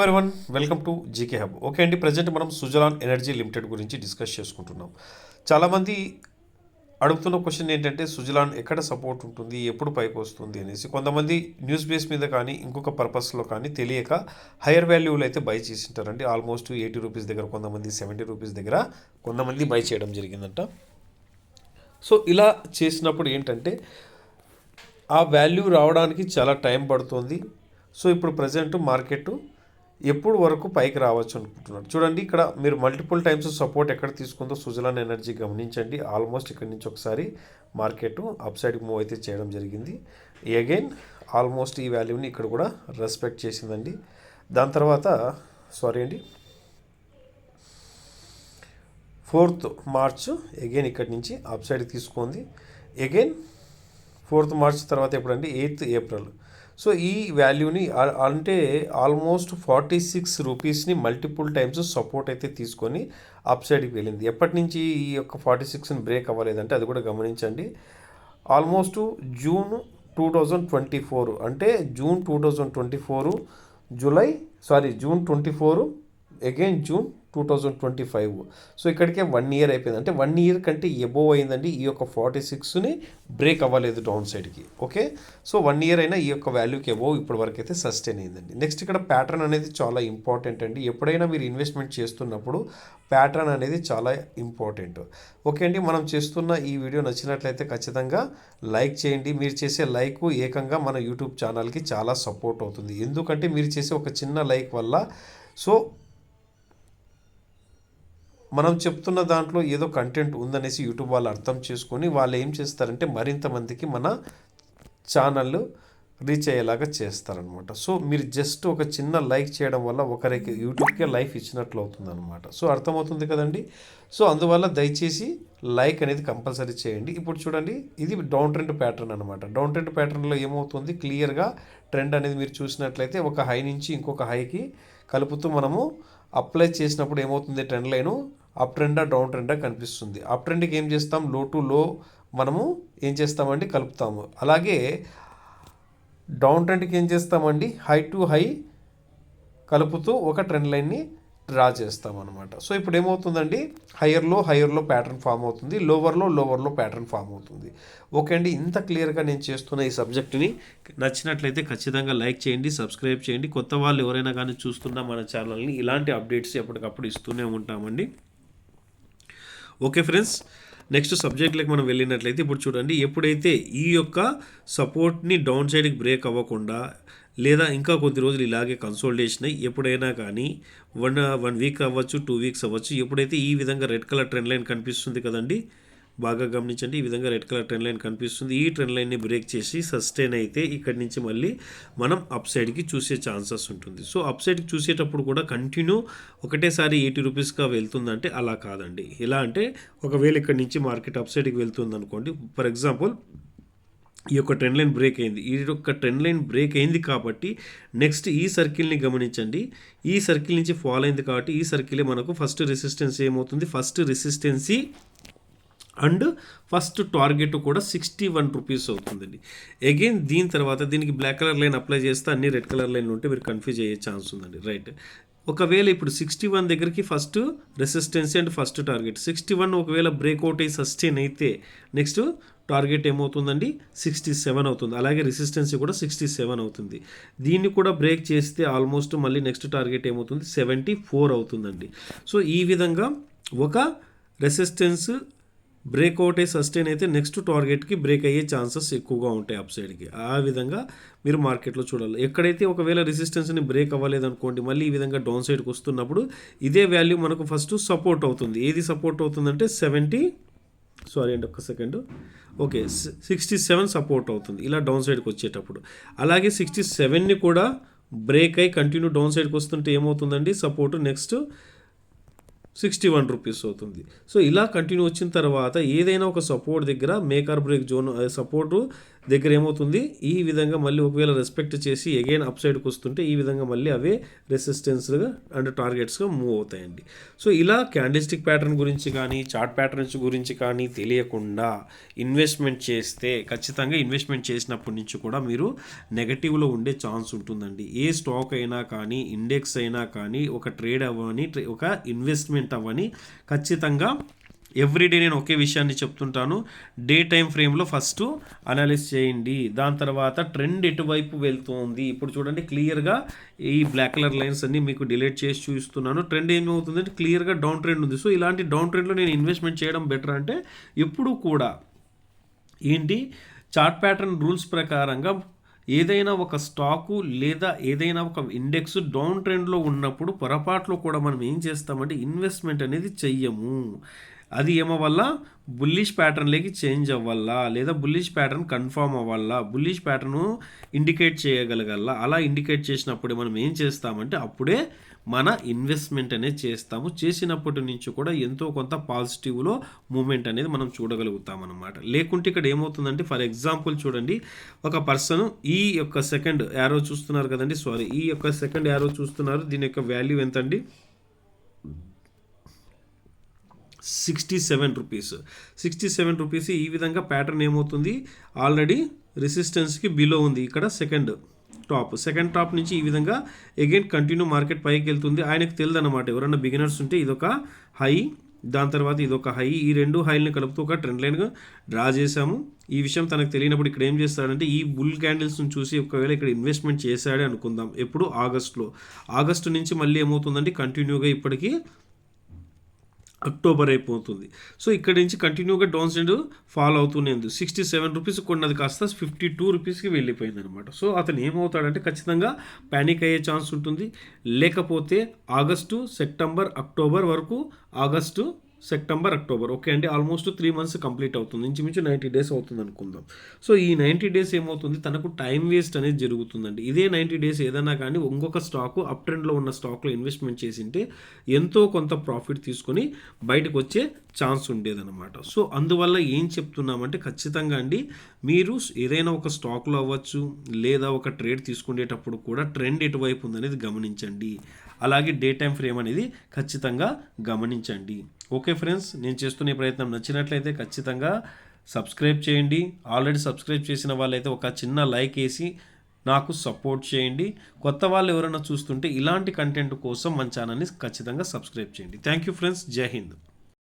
Everyone, welcome to GK hub. Okay అండి, present మనం Suzlon energy limited గురించి డిస్కస్ చేసుకుంటున్నాం. చాలామంది అడుగుతున్న క్వశ్చన్ ఏంటంటే సుజలాన్ ఎక్కడ సపోర్ట్ ఉంటుంది, ఎప్పుడు పైకి వస్తుంది అనేసి. కొంతమంది న్యూస్ బేస్ మీద కానీ ఇంకొక పర్పస్లో కానీ తెలియక హైయర్ వాల్యూలు అయితే బై చేసింటారండి. ఆల్మోస్ట్ 80 రూపీస్ దగ్గర, కొంతమంది 70 రూపీస్ దగ్గర కొంతమంది బై చేయడం జరిగిందంట. సో ఇలా చేసినప్పుడు ఏంటంటే ఆ వాల్యూ రావడానికి చాలా టైం పడుతుంది. సో ఇప్పుడు ప్రజెంట్ మార్కెట్ ఎప్పుడు వరకు పైకి రావచ్చు అనుకుంటున్నారు. చూడండి, ఇక్కడ మీరు మల్టిపుల్ టైమ్స్ సపోర్ట్ ఎక్కడ తీసుకుందో సుజలాన్ ఎనర్జీ గమనించండి. ఆల్మోస్ట్ ఇక్కడ నుంచి ఒకసారి మార్కెట్ అప్ సైడ్కి మూవ్ అయితే చేయడం జరిగింది. అగైన్ ఆల్మోస్ట్ ఈ వాల్యూని ఇక్కడ కూడా రెస్పెక్ట్ చేసిందండి. దాని తర్వాత సారీ 4th మార్చ్ అగైన్ ఇక్కడి నుంచి అప్ సైడ్కి తీసుకుంది. అగైన్ 4th మార్చ్ తర్వాత ఎప్పుడండి 8th ఏప్రిల్. సో ఈ వాల్యూని అంటే ఆల్మోస్ట్ 46 రూపీస్ని మల్టిపుల్ టైమ్స్ సపోర్ట్ అయితే తీసుకొని అప్ సైడ్కి వెళ్ళింది. ఎప్పటి నుంచి ఈ యొక్క 46ని బ్రేక్ అవ్వలేదంటే అది కూడా గమనించండి. ఆల్మోస్ట్ జూన్ 2024 అంటే June 2024 June 24 again June 2025. So ఇక్కడికే 1 ఇయర్ అయిపోయింది. అంటే 1 ఇయర్ కంటే ఎబోవ్ అయిందండి. ఈ యొక్క 46ని బ్రేక్ అవ్వలేదు డౌన్ సైడ్కి. ఓకే, సో 1 ఇయర్ అయినా ఈ యొక్క వాల్యూకి ఎబోవ్ ఇప్పటి వరకు అయితే సస్టైన్ అయిందండి. నెక్స్ట్ ఇక్కడ ప్యాటర్న్ అనేది చాలా ఇంపార్టెంట్ అండి. ఎప్పుడైనా మీరు ఇన్వెస్ట్మెంట్ చేస్తున్నప్పుడు ప్యాటర్న్ అనేది చాలా ఇంపార్టెంట్. ఓకే అండి, మనం చేస్తున్న ఈ వీడియో నచ్చినట్లయితే ఖచ్చితంగా లైక్ చేయండి. మీరు చేసే లైక్ ఏకంగా మన యూట్యూబ్ ఛానల్కి చాలా సపోర్ట్ అవుతుంది. ఎందుకంటే మీరు చేసే ఒక చిన్న లైక్ వల్ల సో మనం చెప్తున్న దాంట్లో ఏదో కంటెంట్ ఉందనేసి యూట్యూబ్ వాళ్ళు అర్థం చేసుకొని వాళ్ళు ఏం చేస్తారంటే మరింత మందికి మన ఛానల్ రీచ్ అయ్యేలాగా చేస్తారనమాట. సో మీరు జస్ట్ ఒక చిన్న లైక్ చేయడం వల్ల ఒకరికి యూట్యూబ్కే లైఫ్ ఇచ్చినట్లు అవుతుంది అనమాట. సో అర్థమవుతుంది కదండి. సో అందువల్ల దయచేసి లైక్ అనేది కంపల్సరీ చేయండి. ఇప్పుడు చూడండి, ఇది డౌన్ ట్రెండ్ ప్యాటర్న్ అనమాట. డౌన్ ట్రెండ్ ప్యాటర్న్లో ఏమవుతుంది, క్లియర్గా ట్రెండ్ అనేది మీరు చూసినట్లయితే ఒక హై నుంచి ఇంకొక హైకి కలుపుతూ మనము అప్లై చేసినప్పుడు ఏమవుతుంది, ట్రెండ్ లైను అప్ ట్రెండా డౌన్ ట్రెండా కనిపిస్తుంది. అప్ ట్రెండ్కి ఏం చేస్తాం, లో టు లో మనము ఏం చేస్తామండి, కలుపుతాము. అలాగే డౌన్ ట్రెండ్కి ఏం చేస్తామండి, హై టు హై కలుపుతూ ఒక ట్రెండ్ లైన్ని డ్రా చేస్తాం అనమాట. సో ఇప్పుడు ఏమవుతుందండి, హయ్యర్లో ప్యాటర్న్ ఫామ్ అవుతుంది, లోవర్లో ప్యాటర్న్ ఫామ్ అవుతుంది. ఓకే అండి, ఇంత క్లియర్గా నేను చేస్తున్న ఈ సబ్జెక్టుని నచ్చినట్లయితే ఖచ్చితంగా లైక్ చేయండి, సబ్స్క్రైబ్ చేయండి. కొత్త వాళ్ళు ఎవరైనా కానీ చూస్తున్నా మన ఛానల్ని ఇలాంటి అప్డేట్స్ ఎప్పటికప్పుడు ఇస్తూనే ఉంటామండి. ఓకే ఫ్రెండ్స్, నెక్స్ట్ సబ్జెక్ట్లోకి మనం వెళ్ళినట్లయితే ఇప్పుడు చూడండి, ఎప్పుడైతే ఈ యొక్క సపోర్ట్ని డౌన్ సైడ్కి బ్రేక్ అవ్వకుండా లేదా ఇంకా కొద్ది రోజులు ఇలాగే కన్సోలిడేషన్ అయ్యి ఎప్పుడైనా కానీ వన్ వీక్ అవ్వచ్చు, 2 వీక్స్ అవ్వచ్చు, ఎప్పుడైతే ఈ విధంగా రెడ్ కలర్ ట్రెండ్ లైన్ కనిపిస్తుంది కదండి, బాగా గమనించండి. ఈ విధంగా రెడ్ కలర్ ట్రెండ్ లైన్ కనిపిస్తుంది. ఈ ట్రెండ్ లైన్ని బ్రేక్ చేసి సస్టైన్ అయితే ఇక్కడి నుంచి మళ్ళీ మనం అప్ సైడ్కి చూసే ఛాన్సెస్ ఉంటుంది. సో అప్ సైడ్కి చూసేటప్పుడు కూడా కంటిన్యూ ఒకటేసారి 80 రూపీస్గా వెళ్తుందంటే అలా కాదండి. ఎలా అంటే ఒకవేళ ఇక్కడి నుంచి మార్కెట్ అప్ సైడ్కి వెళ్తుంది అనుకోండి, ఫర్ ఎగ్జాంపుల్ ఈ యొక్క ట్రెండ్ లైన్ బ్రేక్ అయింది. ఈ యొక్క ట్రెండ్ లైన్ బ్రేక్ అయింది కాబట్టి నెక్స్ట్ ఈ సర్కిల్ని గమనించండి. ఈ సర్కిల్ నుంచి ఫాలో అయింది కాబట్టి ఈ సర్కిలే మనకు ఫస్ట్ రెసిస్టెన్స్ ఏమవుతుంది, first resistancy and first target కూడా 61 రూపీస్ అవుతుందండి. అగైన్ దీని తర్వాత దీనికి బ్లాక్ కలర్ లైన్ అప్లై చేస్తే అన్ని రెడ్ కలర్ లైన్లు ఉంటే మీరు కన్ఫ్యూజ్ అయ్యే ఛాన్స్ ఉందండి. రైట్, ఒకవేళ ఇప్పుడు 61 దగ్గరికి first resistancy and first target 61 ఒకవేళ బ్రేక్అవుట్ అయ్యి సస్టైన్ అయితే నెక్స్ట్ టార్గెట్ ఏమవుతుందండి, 67 అవుతుంది. అలాగే రెసిస్టెన్సీ కూడా 67 అవుతుంది. దీన్ని కూడా బ్రేక్ చేస్తే ఆల్మోస్ట్ మళ్ళీ నెక్స్ట్ టార్గెట్ ఏమవుతుంది, 74 అవుతుందండి. సో ఈ విధంగా ఒక రెసిస్టెన్స్ బ్రేక్అవుట్ అయ్యి సస్టైన్ అయితే నెక్స్ట్ టార్గెట్కి బ్రేక్ అయ్యే ఛాన్సెస్ ఎక్కువగా ఉంటాయి అప్ సైడ్కి. ఆ విధంగా మీరు మార్కెట్లో చూడాలి. ఎక్కడైతే ఒకవేళ రెసిస్టెన్స్ని బ్రేక్ అవ్వలేదనుకోండి, మళ్ళీ ఈ విధంగా డౌన్ సైడ్కి వస్తున్నప్పుడు ఇదే వాల్యూ మనకు ఫస్ట్ సపోర్ట్ అవుతుంది. ఏది సపోర్ట్ అవుతుందంటే 67 సపోర్ట్ అవుతుంది ఇలా డౌన్ సైడ్కి వచ్చేటప్పుడు. అలాగే 67ని కూడా బ్రేక్ అయ్యి కంటిన్యూ డౌన్ సైడ్కి వస్తుంటే ఏమవుతుందండి, సపోర్ట్ నెక్స్ట్ 61 రూపీస్ అవుతుంది. సో ఇలా కంటిన్యూ వచ్చిన తర్వాత ఏదైనా ఒక సపోర్ట్ దగ్గర make or break zone support దగ్గర ఏమవుతుంది, ఈ విధంగా మళ్ళీ ఒకవేళ రెస్పెక్ట్ చేసి అగైన్ అప్ సైడ్కి వస్తుంటే ఈ విధంగా మళ్ళీ అవే రెసిస్టెన్స్గా అండ్ టార్గెట్స్గా మూవ్ అవుతాయండి. సో ఇలా క్యాండిల్స్టిక్ ప్యాటర్న్ గురించి కానీ చార్ట్ ప్యాటర్న్స్ గురించి కానీ తెలియకుండా ఇన్వెస్ట్మెంట్ చేస్తే ఖచ్చితంగా ఇన్వెస్ట్మెంట్ చేసినప్పటి నుంచి కూడా మీరు నెగటివ్లో ఉండే ఛాన్స్ ఉంటుందండి. ఏ స్టాక్ అయినా కానీ ఇండెక్స్ అయినా కానీ ఒక ట్రేడ్ అవ్వని ఒక ఇన్వెస్ట్మెంట్ అవ్వని ఖచ్చితంగా ఎవ్రీడే నేను ఒకే విషయాన్ని చెప్తుంటాను. డే టైం ఫ్రేమ్లో ఫస్ట్ అనాలిసిస్ చేయండి, దాని తర్వాత ట్రెండ్ ఎటువైపు వెళ్తుంది. ఇప్పుడు చూడండి క్లియర్గా ఈ బ్లాక్ కలర్ లైన్స్ అన్ని మీకు డిలీట్ చేసి చూపిస్తున్నాను. ట్రెండ్ ఏమవుతుందంటే క్లియర్గా డౌన్ ట్రెండ్ ఉంది. సో ఇలాంటి డౌన్ ట్రెండ్లో నేను ఇన్వెస్ట్మెంట్ చేయడం బెటర్. అంటే ఎప్పుడు కూడా ఏంటి చార్ట్ ప్యాటర్న్ రూల్స్ ప్రకారంగా ఏదైనా ఒక స్టాకు లేదా ఏదైనా ఒక ఇండెక్స్ డౌన్ ట్రెండ్లో ఉన్నప్పుడు పొరపాట్లో కూడా మనం ఏం చేస్తామంటే ఇన్వెస్ట్మెంట్ అనేది చెయ్యము. అది ఏమవల్ల బుల్లిష్ ప్యాటర్న్లోకి చేంజ్ అవ్వాలా, లేదా బుల్లిష్ ప్యాటర్న్ కన్ఫర్మ్ అవ్వాలా, బుల్లిష్ ప్యాటర్న్ ఇండికేట్ చేయగలగల్లా. అలా ఇండికేట్ చేసినప్పుడే మనం ఏం చేస్తామంటే అప్పుడే మన ఇన్వెస్ట్మెంట్ అనేది చేస్తాము. చేసినప్పటి నుంచి కూడా ఎంతో కొంత పాజిటివ్లో మూమెంట్ అనేది మనం చూడగలుగుతాం అన్నమాట. లేకుంటే ఇక్కడ ఏమవుతుందంటే ఫర్ ఎగ్జాంపుల్ చూడండి, ఒక పర్సన్ ఈ యొక్క సెకండ్ యారో చూస్తున్నారు కదండి, ఈ యొక్క సెకండ్ యారో చూస్తున్నారు, దీని యొక్క వాల్యూ ఎంత అండి, 67 రూపీస్. 67 రూపీస్. ఈ విధంగా ప్యాటర్న్ ఏమవుతుంది, ఆల్రెడీ రెసిస్టెన్స్కి బిలో ఉంది. ఇక్కడ సెకండ్ టాప్ నుంచి ఈ విధంగా అగైన్ కంటిన్యూ మార్కెట్ పైకి వెళ్తుంది. ఆయనకు తెలియదు అనమాట. ఎవరైనా బిగినర్స్ ఉంటే ఇదొక హై, దాని తర్వాత ఇదొక హై, ఈ రెండు హైల్ని కలుపుతూ ఒక ట్రెండ్ లైన్గా డ్రా చేశాము. ఈ విషయం తనకు తెలియనప్పుడు ఇక్కడ ఏం చేస్తాడంటే ఈ బుల్ క్యాండిల్స్ని చూసి ఒకవేళ ఇక్కడ ఇన్వెస్ట్మెంట్ చేశాడే అనుకుందాం. ఎప్పుడు ఆగస్టు నుంచి మళ్ళీ ఏమవుతుందంటే కంటిన్యూగా ఇప్పటికీ అక్టోబర్ అయిపోతుంది. సో ఇక్కడ నుంచి కంటిన్యూగా డౌన్ సైడ్ ఫాలో అవుతూనే ఉంది. 67 రూపీస్ కొన్నది కాస్త 52 రూపీస్కి వెళ్ళిపోయింది అనమాట. సో అతను ఏమవుతాడంటే ఖచ్చితంగా ప్యానిక్ అయ్యే ఛాన్స్ ఉంటుంది. లేకపోతే ఆగస్టు సెప్టెంబర్ అక్టోబర్ వరకు, సెప్టెంబర్ అక్టోబర్ ఓకే అండి, ఆల్మోస్ట్ 3 మంత్స్ కంప్లీట్ అవుతుంది. ఇంచుమించు 90 డేస్ అవుతుంది అనుకుందాం. సో ఈ 90 డేస్ ఏమవుతుంది, తనకు టైం వేస్ట్ అనేది జరుగుతుందండి. ఇదే 90 డేస్ ఏదైనా కానీ ఇంకొక స్టాకు అప్ ట్రెండ్లో ఉన్న స్టాక్లో ఇన్వెస్ట్మెంట్ చేసింటే ఎంతో కొంత ప్రాఫిట్ తీసుకొని బయటకు వచ్చే ఛాన్స్ ఉండేదన్నమాట. సో అందువల్ల ఏం చెప్తున్నామంటే ఖచ్చితంగా అండి మీరు ఏదైనా ఒక స్టాక్లో అవ్వచ్చు లేదా ఒక ట్రేడ్ తీసుకునేటప్పుడు కూడా ట్రెండ్ ఎటువైపు ఉందనేది గమనించండి. అలాగే డే టైం ఫ్రేమ్ అనేది ఖచ్చితంగా గమనించండి. ఓకే ఫ్రెండ్స్, నేను చేస్తున్న ప్రయత్నం నచ్చినట్లయితే ఖచ్చితంగా సబ్స్క్రైబ్ చేయండి. ఆల్రెడీ సబ్స్క్రైబ్ చేసిన వాళ్ళైతే ఒక చిన్న లైక్ వేసి నాకు సపోర్ట్ చేయండి. కొత్త వాళ్ళు ఎవరైనా చూస్తుంటే ఇలాంటి కంటెంట్ కోసం మన ఛానల్ని ఖచ్చితంగా సబ్స్క్రైబ్ చేయండి. థ్యాంక్ యూ ఫ్రెండ్స్, జై హింద్.